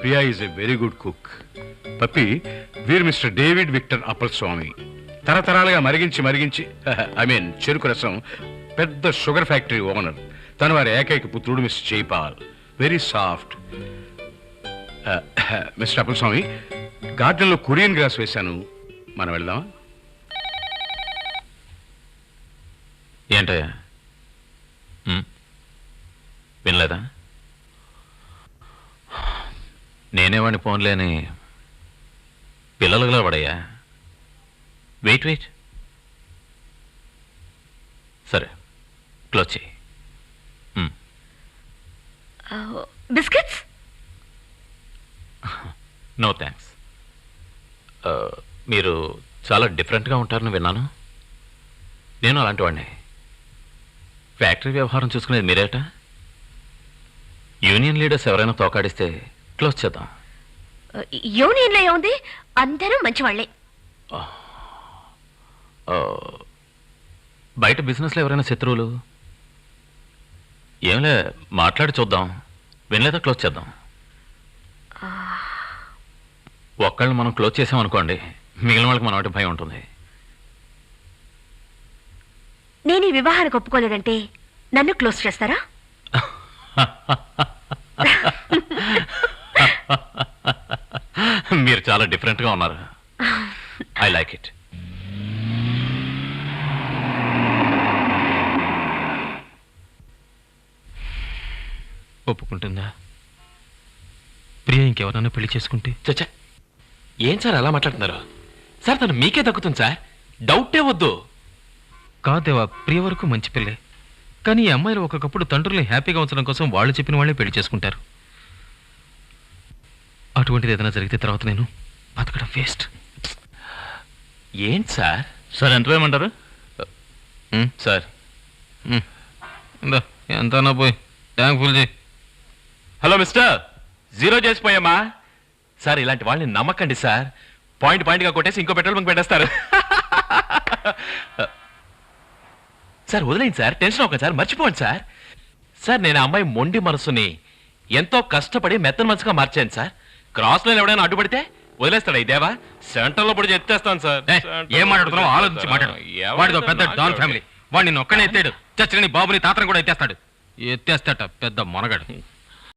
Priya is a very good cook. పప్పి, వీరు mister David Victor Appal Swami. తరతరాలుగా మరిగించి చెరుకు రసం పెద్ద షుగర్ ఫ్యాక్టరీ ఓనర్. తను వారి ఏకైక పుత్రుడు mister Jaipal. Very soft. Mister Appal Swami, గార్డెన్లో కొరియన్ గ్రాస్ వేశాను, మనం వెళ్దామా? ఏంటయ్యా వినలేదా? నేనేవాడిని ఫోన్లేని పిల్లలుగా పడయ్యా. వెయిట్ సరే, క్లోజ్ చేయి. బిస్కెట్స్? No thanks. మీరు చాలా డిఫరెంట్గా ఉంటారని విన్నాను. నేను అలాంటి వాడిని. ఫ్యాక్టరీ వ్యవహారం చూసుకునేది మీరేట. యూనియన్ లీడర్స్ ఎవరైనా తోకాడిస్తే క్లోజ్ చేద్దాం. యూనియన్లో ఏముంది, అందరూ మంచివాళ్లే. బయట బిజినెస్లో ఎవరైనా శత్రువులు? ఏంలే, మాట్లాడి చూద్దాం. వినలేదా క్లోజ్ చేద్దాం. ఒక్కళ్ళని మనం క్లోజ్ చేసామనుకోండి, మిగిలిన వాళ్ళకి మన వాటి భయం ఉంటుంది. నేను ఈ వివాహానికి ఒప్పుకోలేదంటే నన్ను క్లోజ్ చేస్తారా? మీరు చాలా డిఫరెంట్గా ఉన్నారు. I like it. ఒప్పుకుంటుందా? ప్రియ ఇంకెవరన్నా పెళ్లి చేసుకుంటే? చచ్చా, ఏం సార్ అలా మాట్లాడుతున్నారు? సార్ తను మీకే దక్కుతుంది సార్, డౌటే వద్దు. కాదేవా, ప్రియ వరకు మంచి పిల్లే. కానీ ఈ అమ్మాయిలు ఒక్కొక్కప్పుడు తండ్రుల్ని హ్యాపీగా ఉంచడం కోసం వాళ్ళు చెప్పిన వాళ్ళే పెళ్లి చేసుకుంటారు. అటువంటిది ఏదైనా జరిగితే తర్వాత నేను బతకడం వేస్ట్. ఏంటి సార్? సార్ ఎంత వేయమంటారు? సార్ ఎంత పోయి ట్యాంక్ ఫుల్ చేయి. హలో మిస్టర్, జీరో చేసిపోయామా సార్? ఇలాంటి వాళ్ళని నమ్మకండి సార్. పాయింట్గా కొట్టేసి ఇంకో పెట్రోల్ బంక్ పెట్టేస్తారు. సార్ వదిలేండి సార్, టెన్షన్ అవ్వకండి సార్, మర్చిపోండి సార్. సార్ నేను ఆ అమ్మాయి మొండి మనసుని ఎంతో కష్టపడి మెత్తన మనసుగా మార్చాను సార్. క్రాస్ లైన్ ఎవడైనా అడ్డుపడితే వదిలేస్తాడా ఈ దేవా? సెంటర్లో పడి ఎత్తేస్తాను సార్. ఏం మాట్లాడుతున్నావు? ఆలోచించి మాట్లాడు. వాడితో పెద్ద డాన్ ఫ్యామిలీ. వాడిని ఒక్కనే ఎత్తాడు, చచ్చిన బాబుని తాతను కూడా ఎత్తేస్తాడు. ఎత్తేస్తాట పెద్ద మొనగాడు.